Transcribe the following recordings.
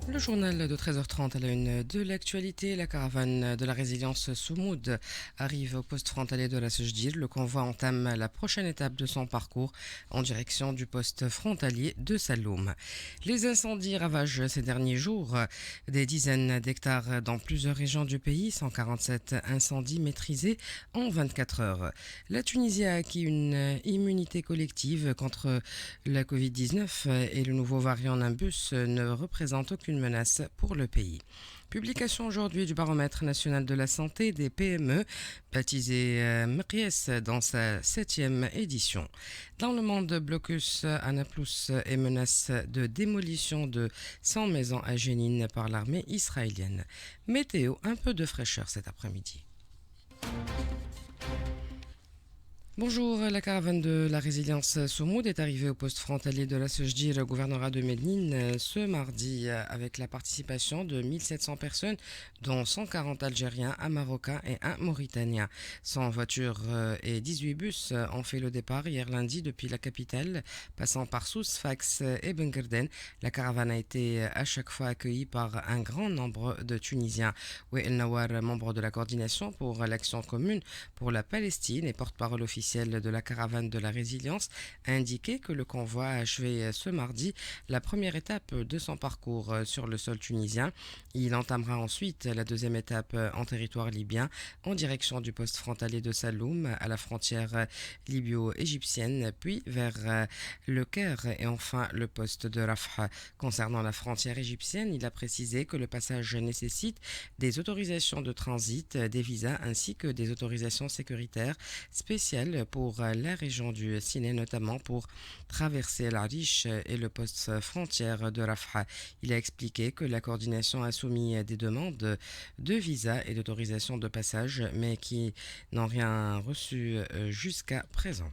Le journal de 13h30 à la une de l'actualité. La caravane de la résilience Soumoud arrive au poste frontalier de la Sejdir. Le convoi entame la prochaine étape de son parcours en direction du poste frontalier de Saloum. Les incendies ravagent ces derniers jours des dizaines d'hectares dans plusieurs régions du pays. 147 incendies maîtrisés en 24 heures. La Tunisie a acquis une immunité collective contre la Covid-19 et le nouveau variant Nimbus ne représente aucune menace pour le pays. Publication aujourd'hui du baromètre national de la santé des PME, baptisé Mries dans sa 7e édition. Dans le monde, blocus à Naplouse et menace de démolition de 100 maisons à Jénine par l'armée israélienne. Météo, un peu de fraîcheur cet après-midi. Bonjour, la caravane de la résilience Soumoud est arrivée au poste frontalier de la Sejdir, le gouvernorat de Médine, ce mardi avec la participation de 1700 personnes, dont 140 Algériens, un Marocain et un Mauritanien. 100 voitures et 18 bus ont fait le départ hier lundi depuis la capitale, passant par Sousse, Sfax et Benguerden. La caravane a été à chaque fois accueillie par un grand nombre de Tunisiens. Wael Nawar, membre de la coordination pour l'action commune pour la Palestine et porte-parole officielle de la caravane de la résilience, a indiqué que le convoi a achevé ce mardi la première étape de son parcours sur le sol tunisien. Il entamera ensuite la deuxième étape en territoire libyen en direction du poste frontalier de Saloum à la frontière libyo-égyptienne, puis vers le Caire et enfin le poste de Rafah. Concernant la frontière égyptienne, il a précisé que le passage nécessite des autorisations de transit, des visas ainsi que des autorisations sécuritaires spéciales pour la région du Sinaï, notamment pour traverser l'Arish et le poste frontière de Rafah. Il a expliqué que la coordination a soumis des demandes de visa et d'autorisation de passage, mais qui n'ont rien reçu jusqu'à présent.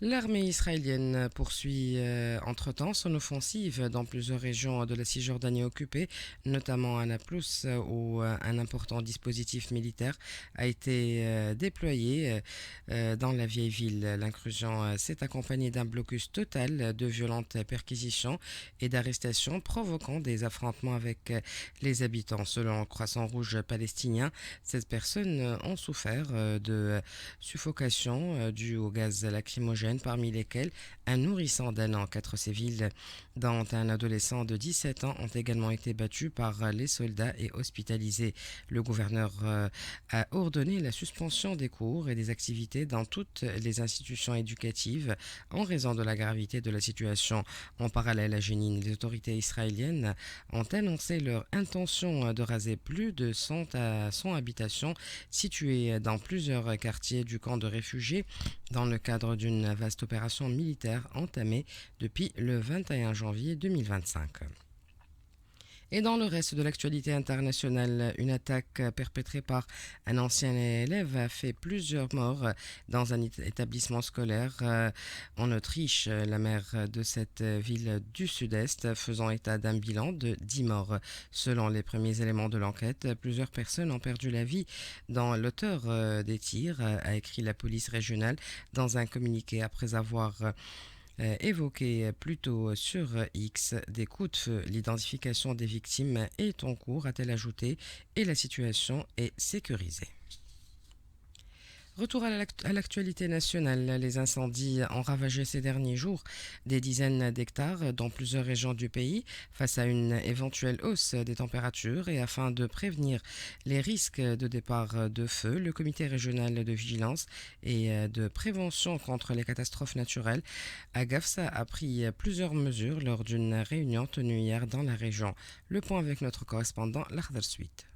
L'armée israélienne poursuit entre-temps son offensive dans plusieurs régions de la Cisjordanie occupée, notamment à Naplouse où un important dispositif militaire a été déployé dans la vieille ville. L'incursion s'est accompagnée d'un blocus total, de violentes perquisitions et d'arrestations provoquant des affrontements avec les habitants. Selon le Croissant Rouge palestinien, 16 personnes ont souffert de suffocation due au gaz lacrymogène, parmi lesquels un nourrisson d'un an. 4 civils, dont un adolescent de 17 ans, ont également été battus par les soldats et hospitalisés. Le gouverneur a ordonné la suspension des cours et des activités dans toutes les institutions éducatives en raison de la gravité de la situation. En parallèle à Jénine, les autorités israéliennes ont annoncé leur intention de raser plus de 100 habitations situées dans plusieurs quartiers du camp de réfugiés dans le cadre d'une vaste opération militaire entamée depuis le 21 janvier 2025. Et dans le reste de l'actualité internationale, une attaque perpétrée par un ancien élève a fait plusieurs morts dans un établissement scolaire en Autriche. La maire de cette ville du sud-est faisant état d'un bilan de 10 morts. Selon les premiers éléments de l'enquête, plusieurs personnes ont perdu la vie dans l'auteur des tirs, a écrit la police régionale dans un communiqué après avoir évoqué plus tôt sur X des coups de feu. L'identification des victimes est en cours, a-t-elle ajouté, et la situation est sécurisée. Retour à l'actualité nationale. Les incendies ont ravagé ces derniers jours des dizaines d'hectares dans plusieurs régions du pays. Face à une éventuelle hausse des températures et afin de prévenir les risques de départ de feu, le comité régional de vigilance et de prévention contre les catastrophes naturelles à Gafsa a pris plusieurs mesures lors d'une réunion tenue hier dans la région. Le point avec notre correspondant L'Akhdar Suite.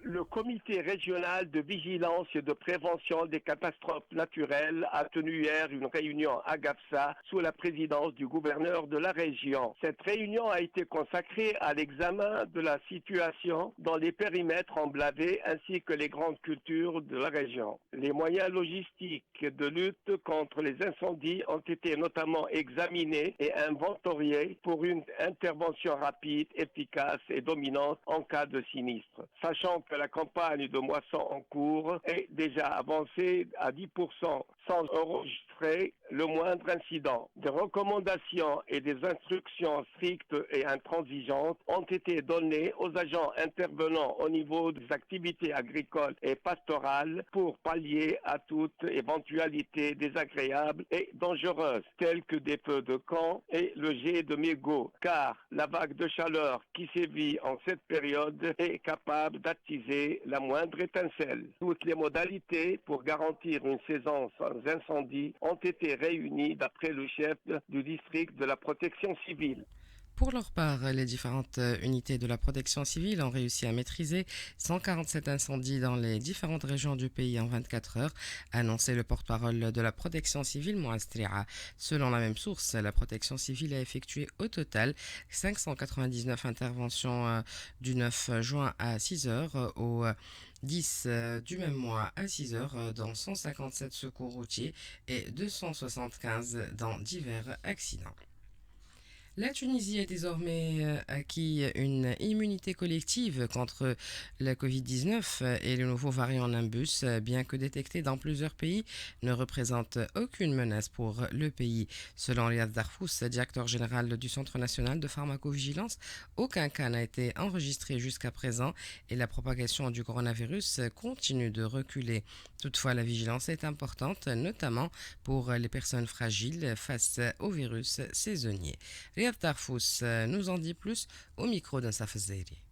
Le comité régional de vigilance et de prévention des catastrophes naturelles a tenu hier une réunion à Gafsa sous la présidence du gouverneur de la région. Cette réunion a été consacrée à l'examen de la situation dans les périmètres emblavés ainsi que les grandes cultures de la région. Les moyens logistiques de lutte contre les incendies ont été notamment examinés et inventoriés pour une intervention rapide, efficace et dominante en cas de sinistre. Sachant que la campagne de moisson en cours est déjà avancée à 10%. sans enregistrer le moindre incident. Des recommandations et des instructions strictes et intransigeantes ont été données aux agents intervenant au niveau des activités agricoles et pastorales pour pallier à toute éventualité désagréable et dangereuse, telles que des feux de camp et le jet de mégots, car la vague de chaleur qui sévit en cette période est capable d'attiser la moindre étincelle. Toutes les modalités pour garantir une saison sans incendie ont été réunies d'après le chef du district de la protection civile. Pour leur part, les différentes unités de la protection civile ont réussi à maîtriser 147 incendies dans les différentes régions du pays en 24 heures, a annoncé le porte-parole de la protection civile, Mouastria. Selon la même source, la protection civile a effectué au total 599 interventions du 9 juin à 6 heures au 10 du même mois à 6 heures dans 157 secours routiers et 275 dans divers accidents. La Tunisie a désormais acquis une immunité collective contre la Covid-19 et le nouveau variant Nimbus, bien que détecté dans plusieurs pays, ne représente aucune menace pour le pays. Selon Riyad Darfous, directeur général du Centre national de pharmacovigilance, aucun cas n'a été enregistré jusqu'à présent et la propagation du coronavirus continue de reculer. Toutefois, la vigilance est importante, notamment pour les personnes fragiles face au virus saisonnier. Riyad Darfous nous en dit plus au micro d'un Safazeri.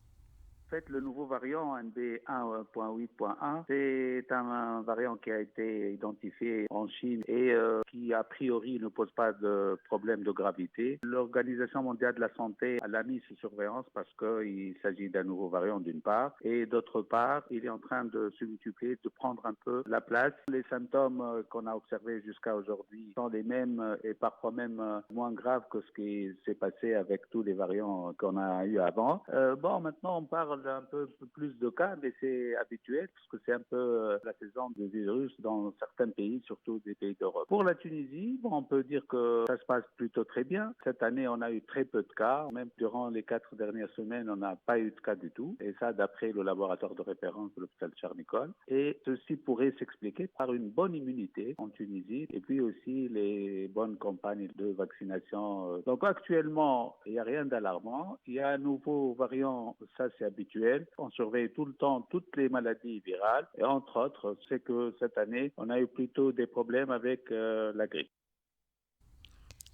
En fait, le nouveau variant NB1.8.1, c'est un variant qui a été identifié en Chine et qui, a priori, ne pose pas de problème de gravité. L'Organisation mondiale de la santé l'a mis sous surveillance parce qu'il s'agit d'un nouveau variant d'une part, et d'autre part, il est en train de se multiplier, de prendre un peu la place. Les symptômes qu'on a observés jusqu'à aujourd'hui sont les mêmes et parfois même moins graves que ce qui s'est passé avec tous les variants qu'on a eu avant. Maintenant, on parle un peu plus de cas, mais c'est habituel parce que c'est un peu la saison du virus dans certains pays, surtout des pays d'Europe. Pour la Tunisie, on peut dire que ça se passe plutôt très bien. Cette année, on a eu très peu de cas. Même durant les 4 dernières semaines, on n'a pas eu de cas du tout. Et ça, d'après le laboratoire de référence de l'hôpital Charles-Nicolle. Et ceci pourrait s'expliquer par une bonne immunité en Tunisie et puis aussi les bonnes campagnes de vaccination. Donc actuellement, il n'y a rien d'alarmant. Il y a un nouveau variant, ça c'est habituel. On surveille tout le temps toutes les maladies virales et entre autres, c'est que cette année, on a eu plutôt des problèmes avec la grippe.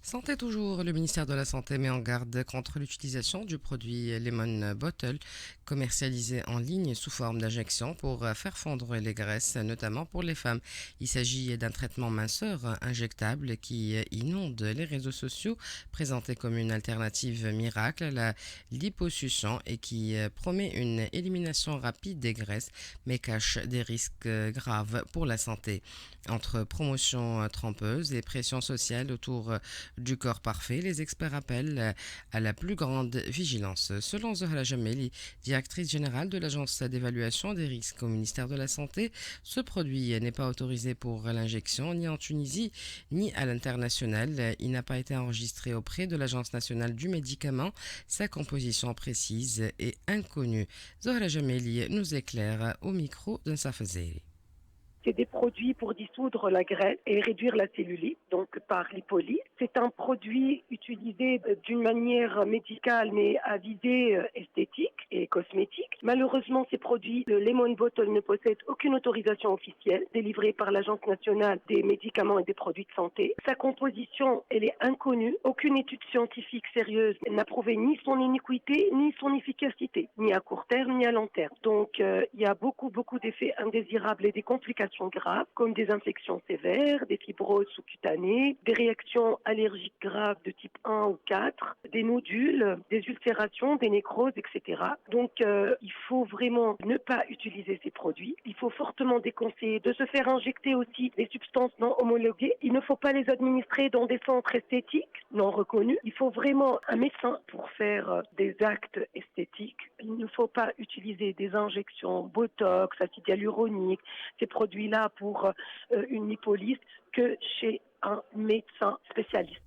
Santé toujours, le ministère de la Santé met en garde contre l'utilisation du produit Lemon Bottle commercialisé en ligne sous forme d'injection pour faire fondre les graisses, notamment pour les femmes. Il s'agit d'un traitement minceur injectable qui inonde les réseaux sociaux, présenté comme une alternative miracle à la liposuction et qui promet une élimination rapide des graisses mais cache des risques graves pour la santé. Entre promotion trompeuse et pression sociale autour du corps parfait, les experts appellent à la plus grande vigilance. Selon Zohra Jameli, directrice générale de l'agence d'évaluation des risques au ministère de la Santé, ce produit n'est pas autorisé pour l'injection ni en Tunisie ni à l'international. Il n'a pas été enregistré auprès de l'Agence nationale du médicament. Sa composition précise est inconnue. Zohra Jameli nous éclaire au micro d'un Safazeri. C'est des produits pour dissoudre la graisse et réduire la cellulite, donc par lipolyse. C'est un produit utilisé d'une manière médicale mais à visée esthétique et cosmétique. Malheureusement, ces produits, le Lemon Bottle ne possède aucune autorisation officielle délivrée par l'Agence nationale des médicaments et des produits de santé. Sa composition, elle est inconnue. Aucune étude scientifique sérieuse n'a prouvé ni son iniquité ni son efficacité, ni à court terme ni à long terme. Donc, il y a beaucoup d'effets indésirables et des complications graves comme des infections sévères, des fibroses sous-cutanées, des réactions allergiques graves de type 1 ou 4, des nodules, des ulcérations, des nécroses, etc. Donc il faut vraiment ne pas utiliser ces produits. Il faut fortement déconseiller de se faire injecter aussi des substances non homologuées. Il ne faut pas les administrer dans des centres esthétiques non reconnus. Il faut vraiment un médecin pour faire des actes esthétiques. Il ne faut pas utiliser des injections Botox, acide hyaluronique, ces produits là pour une lipolyse que chez un médecin spécialiste.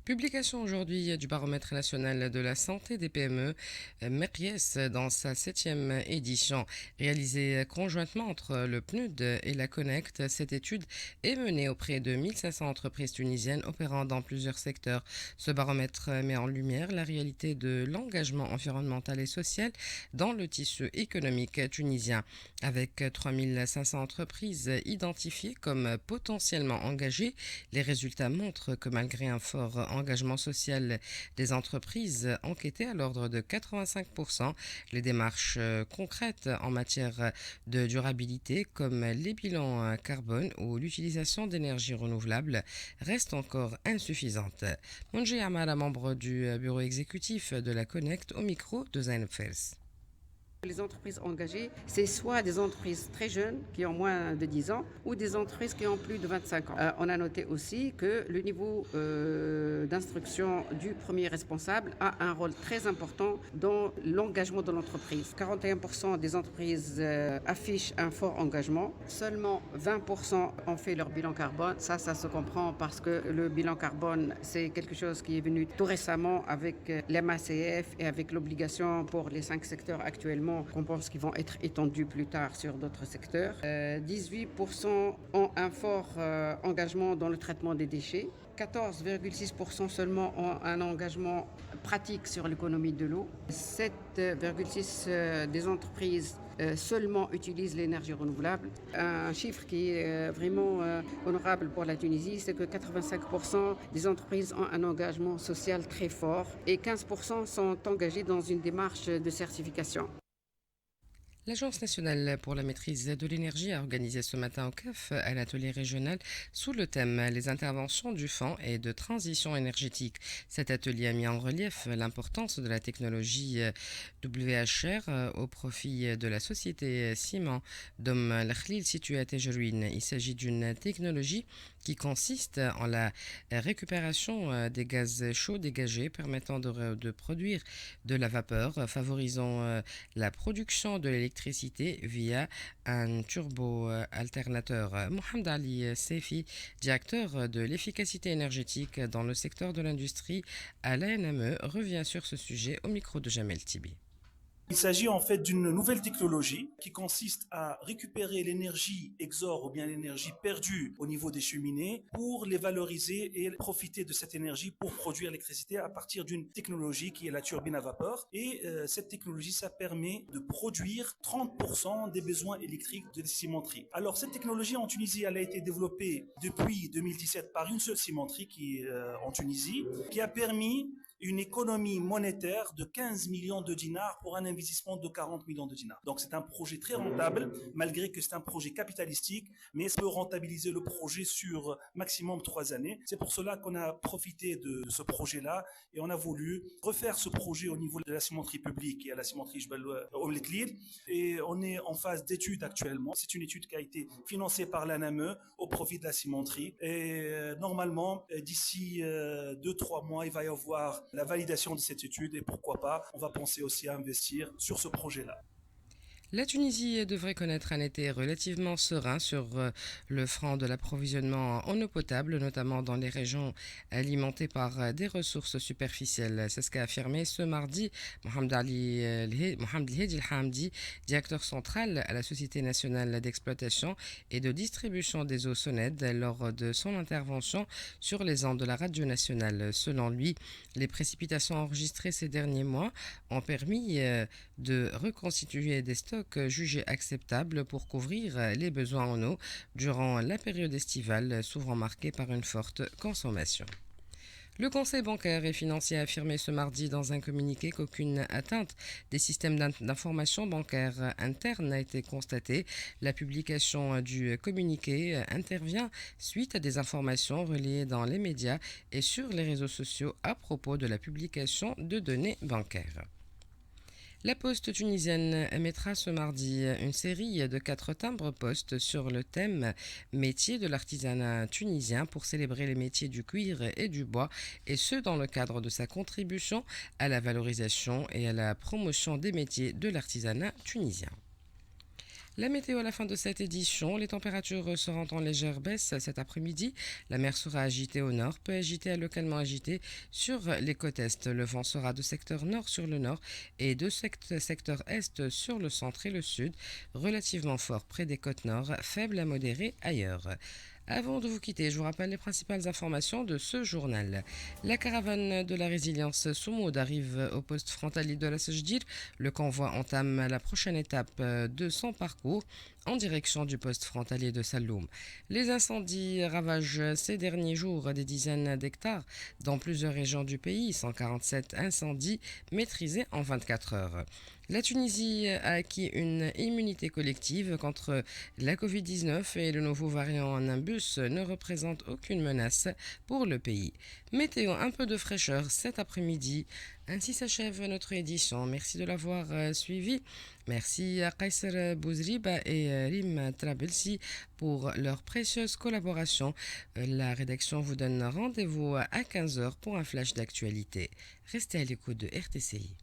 Publication aujourd'hui du baromètre national de la santé des PME, MERIES, dans sa 7e édition. Réalisée conjointement entre le PNUD et la Connect, cette étude est menée auprès de 1500 entreprises tunisiennes opérant dans plusieurs secteurs. Ce baromètre met en lumière la réalité de l'engagement environnemental et social dans le tissu économique tunisien. Avec 3500 entreprises identifiées comme potentiellement engagées, les résultats montrent que malgré un fort engagement social des entreprises enquêtées à l'ordre de 85%, les démarches concrètes en matière de durabilité comme les bilans carbone ou l'utilisation d'énergies renouvelables restent encore insuffisantes. Monji Amara, membre du bureau exécutif de la Connect, au micro de Zainab Fels. Les entreprises engagées, c'est soit des entreprises très jeunes qui ont moins de 10 ans ou des entreprises qui ont plus de 25 ans. On a noté aussi que le niveau d'instruction du premier responsable a un rôle très important dans l'engagement de l'entreprise. 41% des entreprises affichent un fort engagement. Seulement 20% ont fait leur bilan carbone. Ça se comprend parce que le bilan carbone, c'est quelque chose qui est venu tout récemment avec l'MACF et avec l'obligation pour les 5 secteurs actuellement qu'on pense qu'ils vont être étendus plus tard sur d'autres secteurs. 18% ont un fort engagement dans le traitement des déchets. 14,6% seulement ont un engagement pratique sur l'économie de l'eau. 7,6% des entreprises seulement utilisent l'énergie renouvelable. Un chiffre qui est vraiment honorable pour la Tunisie, c'est que 85% des entreprises ont un engagement social très fort et 15% sont engagés dans une démarche de certification. L'Agence nationale pour la maîtrise de l'énergie a organisé ce matin au CAF un atelier régional sous le thème Les interventions du fonds et de transition énergétique. Cet atelier a mis en relief l'importance de la technologie WHR au profit de la société Ciment d'Om Lakhlil située à Tejerouine. Il s'agit d'une technologie qui consiste en la récupération des gaz chauds dégagés permettant de produire de la vapeur, favorisant la production de l'électricité via un turbo-alternateur. Mohamed Ali Sefi, directeur de l'efficacité énergétique dans le secteur de l'industrie à l'ANME, revient sur ce sujet au micro de Jamel Tibi. Il s'agit en fait d'une nouvelle technologie qui consiste à récupérer l'énergie exore ou bien l'énergie perdue au niveau des cheminées pour les valoriser et profiter de cette énergie pour produire l'électricité à partir d'une technologie qui est la turbine à vapeur. Et cette technologie, ça permet de produire 30% des besoins électriques de cimenterie. Alors cette technologie en Tunisie, elle a été développée depuis 2017 par une seule cimenterie qui est en Tunisie, qui a permis une économie monétaire de 15 millions de dinars pour un investissement de 40 millions de dinars. Donc c'est un projet très rentable, malgré que c'est un projet capitalistique, mais ça peut rentabiliser le projet sur maximum 3 années. C'est pour cela qu'on a profité de ce projet-là et on a voulu refaire ce projet au niveau de la cimenterie publique et à la cimenterie Jebel Om Lakhlil. Et on est en phase d'étude actuellement. C'est une étude qui a été financée par l'ANME au profit de la cimenterie. Et normalement, d'ici 2-3 mois, il va y avoir la validation de cette étude et pourquoi pas, on va penser aussi à investir sur ce projet-là. La Tunisie devrait connaître un été relativement serein sur le front de l'approvisionnement en eau potable, notamment dans les régions alimentées par des ressources superficielles. C'est ce qu'a affirmé ce mardi Mohamed Hedi El Hamdi, directeur central à la Société nationale d'exploitation et de distribution des eaux SONED, lors de son intervention sur les ondes de la radio nationale. Selon lui, les précipitations enregistrées ces derniers mois ont permis de reconstituer des stocks jugés acceptables pour couvrir les besoins en eau durant la période estivale, souvent marquée par une forte consommation. Le Conseil bancaire et financier a affirmé ce mardi dans un communiqué qu'aucune atteinte des systèmes d'information bancaire interne n'a été constatée. La publication du communiqué intervient suite à des informations relayées dans les médias et sur les réseaux sociaux à propos de la publication de données bancaires. La Poste tunisienne émettra ce mardi une série de 4 timbres-poste sur le thème métiers de l'artisanat tunisien pour célébrer les métiers du cuir et du bois, et ce dans le cadre de sa contribution à la valorisation et à la promotion des métiers de l'artisanat tunisien. La météo à la fin de cette édition, les températures seront en légère baisse cet après-midi. La mer sera agitée au nord, peu agitée à localement agitée sur les côtes est. Le vent sera de secteur nord sur le nord et de secteur est sur le centre et le sud, relativement fort près des côtes nord, faible à modéré ailleurs. Avant de vous quitter, je vous rappelle les principales informations de ce journal. La caravane de la résilience Soumoud arrive au poste frontalier de la Sejdir. Le convoi entame la prochaine étape de son parcours en direction du poste frontalier de Saloum. Les incendies ravagent ces derniers jours des dizaines d'hectares dans plusieurs régions du pays, 147 incendies maîtrisés en 24 heures. La Tunisie a acquis une immunité collective contre la Covid-19 et le nouveau variant Nimbus ne représente aucune menace pour le pays. Météo, un peu de fraîcheur cet après-midi. Ainsi s'achève notre édition. Merci de l'avoir suivi. Merci à Kaiser Bouzriba et Rim Trabelsi pour leur précieuse collaboration. La rédaction vous donne rendez-vous à 15h pour un flash d'actualité. Restez à l'écoute de RTCI.